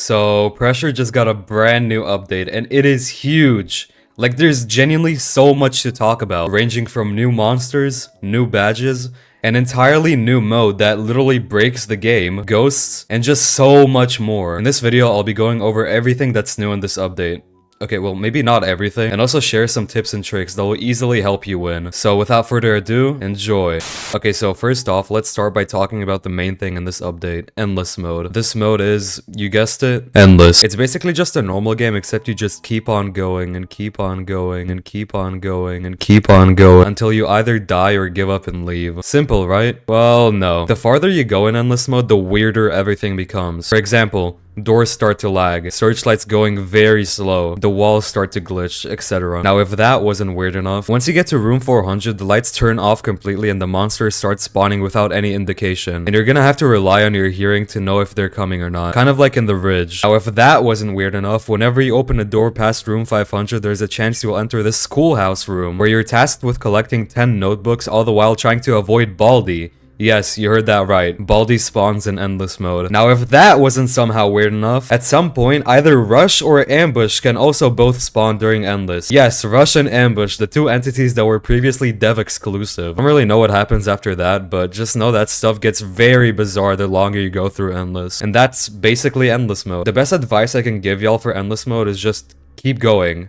So, Pressure just got a brand new update, and it is huge. Like, there's genuinely so much to talk about, ranging from new monsters, new badges, an entirely new mode that literally breaks the game, ghosts, and just so much more. In this video, I'll be going over everything that's new in this update. Okay, well, maybe not everything, and also share some tips and tricks that will easily help you win. So without further ado, enjoy. Okay, so first off, let's start by talking about the main thing in this update, Endless Mode. This mode is, you guessed it, endless. It's basically just a normal game, except you just keep on going, and keep on going, and keep on going, and keep on going, until you either die or give up and leave. Simple, right? Well, no. The farther you go in Endless Mode, the weirder everything becomes. For example, doors start to lag, searchlights going very slow, the walls start to glitch, etc. Now if that wasn't weird enough, once you get to room 400, the lights turn off completely and the monsters start spawning without any indication. And you're gonna have to rely on your hearing to know if they're coming or not. Kind of like in The Ridge. Now if that wasn't weird enough, whenever you open a door past room 500, there's a chance you'll enter the schoolhouse room, where you're tasked with collecting 10 notebooks, all the while trying to avoid Baldi. Yes, you heard that right. Baldi spawns in Endless Mode. Now, if that wasn't somehow weird enough, at some point, either Rush or Ambush can also both spawn during Endless. Yes, Rush and Ambush, the two entities that were previously dev exclusive. I don't really know what happens after that, but just know that stuff gets very bizarre the longer you go through Endless. And that's basically Endless Mode. The best advice I can give y'all for Endless Mode is just keep going.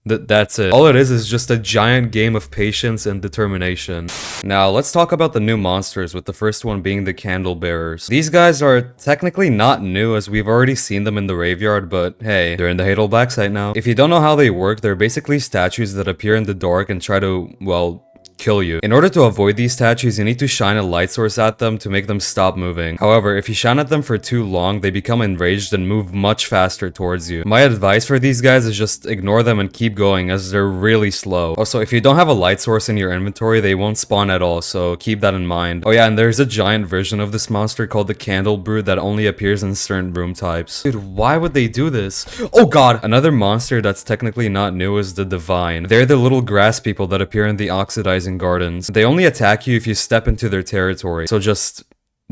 That's it. All it is just a giant game of patience and determination. Now, let's talk about the new monsters, with the first one being the Candle Bearers. These guys are technically not new, as we've already seen them in the Graveyard, but hey, they're in the Hadal Black site now. If you don't know how they work, they're basically statues that appear in the dark and try to, well, kill you. In order to avoid these statues, you need to shine a light source at them to make them stop moving. However, if you shine at them for too long, they become enraged and move much faster towards you. My advice for these guys is just ignore them and keep going, as they're really slow. Also, if you don't have a light source in your inventory, they won't spawn at all, so keep that in mind. Oh yeah, and there's a giant version of this monster called the Candle Brood that only appears in certain room types. Dude, why would they do this? Oh god! Another monster that's technically not new is the Divine. They're the little grass people that appear in the Oxidizing Gardens. They only attack you if you step into their territory, so just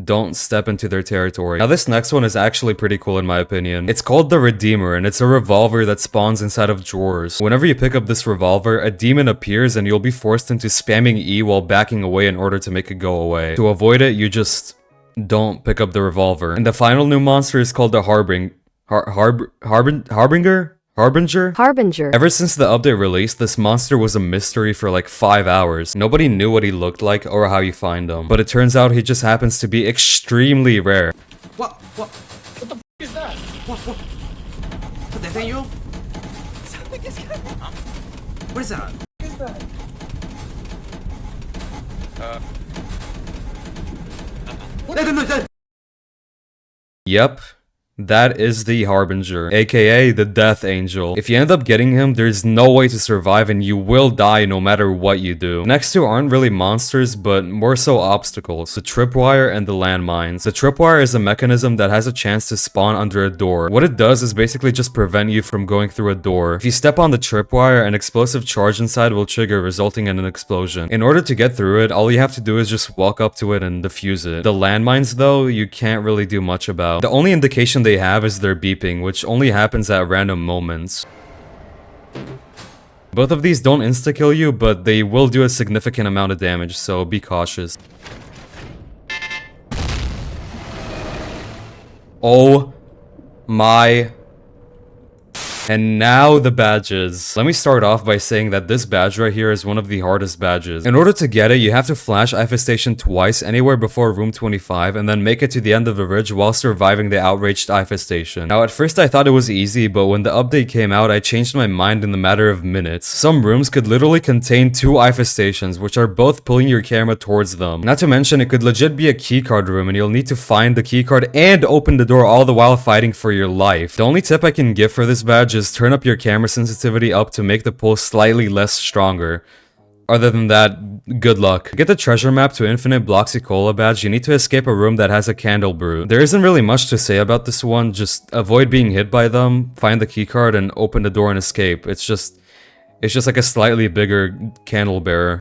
don't step into their territory. Now this next one is actually pretty cool in my opinion. It's called the Redeemer, and it's a revolver that spawns inside of drawers. Whenever you pick up this revolver, a demon appears and you'll be forced into spamming E while backing away in order to make it go away. To avoid it, you just don't pick up the revolver. And the final new monster is called the Harbinger? Ever since the update released, this monster was a mystery for like 5 hours. Nobody knew what he looked like or how you find him. But it turns out he just happens to be extremely rare. What the f is that? What the hell you? Something is coming. What is that? What is that? Yep. That is the Harbinger, aka the Death Angel. If you end up getting him, there's no way to survive and you will die no matter what you do. Next two aren't really monsters, but more so obstacles, the tripwire and the landmines. The tripwire is a mechanism that has a chance to spawn under a door. What it does is basically just prevent you from going through a door. If you step on the tripwire, an explosive charge inside will trigger, resulting in an explosion. In order to get through it, all you have to do is just walk up to it and defuse it. The landmines though, you can't really do much about. The only indication they have is their beeping, which only happens at random moments. Both of these don't insta-kill you, but they will do a significant amount of damage, so be cautious. Oh my... And now the badges. Let me start off by saying that this badge right here is one of the hardest badges. In order to get it, you have to flash Infestation twice anywhere before room 25 and then make it to the end of the ridge while surviving the outraged Infestation. Now at first I thought it was easy, but when the update came out, I changed my mind in the matter of minutes. Some rooms could literally contain 2 Infestations, which are both pulling your camera towards them. Not to mention, it could legit be a keycard room and you'll need to find the keycard and open the door all the while fighting for your life. The only tip I can give for this badge is turn up your camera sensitivity up to make the pull slightly less stronger. Other than that, good luck. To get the treasure map to Infinite Bloxicola badge, you need to escape a room that has a Candle Brood. There isn't really much to say about this one, just avoid being hit by them, find the keycard, and open the door and escape. It's just like a slightly bigger candle bearer.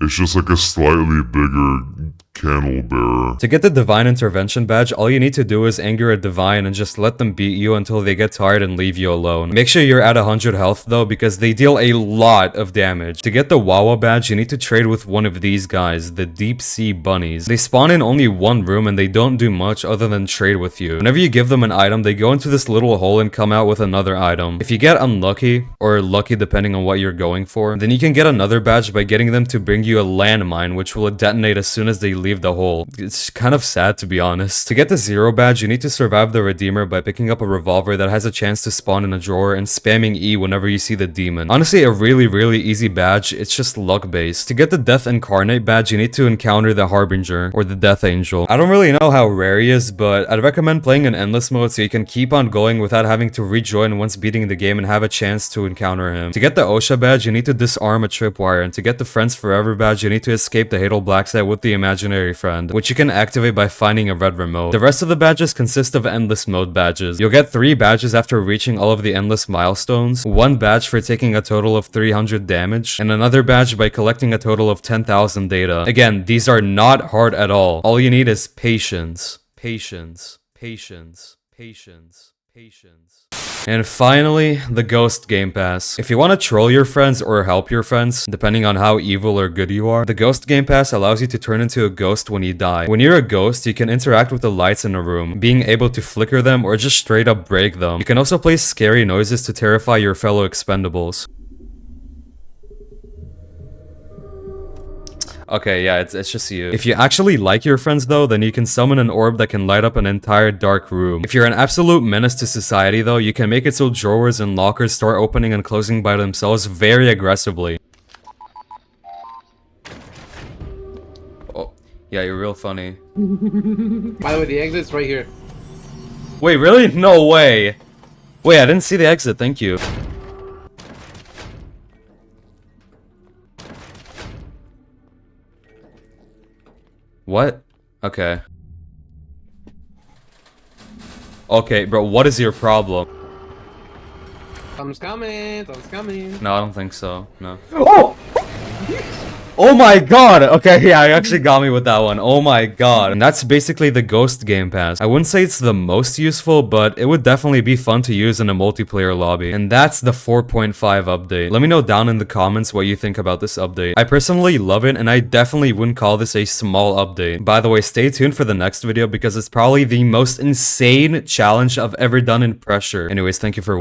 Candle bearer. To get the Divine Intervention badge, all you need to do is anger a Divine and just let them beat you until they get tired and leave you alone. Make sure you're at 100 health though, because they deal a lot of damage. To get the Wawa badge, you need to trade with one of these guys, the Deep Sea Bunnies. They spawn in only one room and they don't do much other than trade with you. Whenever you give them an item, they go into this little hole and come out with another item. If you get unlucky, or lucky depending on what you're going for, then you can get another badge by getting them to bring you a landmine, which will detonate as soon as they leave the hole. It's kind of sad, to be honest. To get the 0 badge, you need to survive the Redeemer by picking up a revolver that has a chance to spawn in a drawer and spamming E whenever you see the demon. Honestly, a really easy badge. It's just luck based. To get the Death Incarnate badge, you need to encounter the Harbinger or the Death Angel. I don't really know how rare he is, but I'd recommend playing in endless mode so you can keep on going without having to rejoin once beating the game and have a chance to encounter him. To get the OSHA badge, you need to disarm a tripwire, and to get the Friends Forever badge, you need to escape the Hadal Black site with the imaginary friend, which you can activate by finding a red remote. The rest of the badges consist of endless mode badges. You'll get 3 badges after reaching all of the endless milestones, 1 badge for taking a total of 300 damage, and another badge by collecting a total of 10,000 data. Again, these are not hard at all. All you need is patience. Patience. Patience. Patience. Patience. And finally, the Ghost Game Pass. If you want to troll your friends or help your friends, depending on how evil or good you are, the Ghost Game Pass allows you to turn into a ghost when you die. When you're a ghost, you can interact with the lights in a room, being able to flicker them or just straight up break them. You can also play scary noises to terrify your fellow expendables. Okay, yeah, it's just you. If you actually like your friends though, then you can summon an orb that can light up an entire dark room. If you're an absolute menace to society though, you can make it so drawers and lockers start opening and closing by themselves very aggressively. Oh, yeah, you're real funny. By the way, the exit's right here. Wait, really? No way. Wait, I didn't see the exit, thank you. What? Okay. Okay, bro, what is your problem? Someone's coming, someone's coming. No, I don't think so. No. Oh! Oh my god! Okay, yeah, you actually got me with that one. Oh my god. And that's basically the Ghost Game Pass. I wouldn't say it's the most useful, but it would definitely be fun to use in a multiplayer lobby. And that's the 4.5 update. Let me know down in the comments what you think about this update. I personally love it, and I definitely wouldn't call this a small update. By the way, stay tuned for the next video because it's probably the most insane challenge I've ever done in Pressure. Anyways, thank you for watching.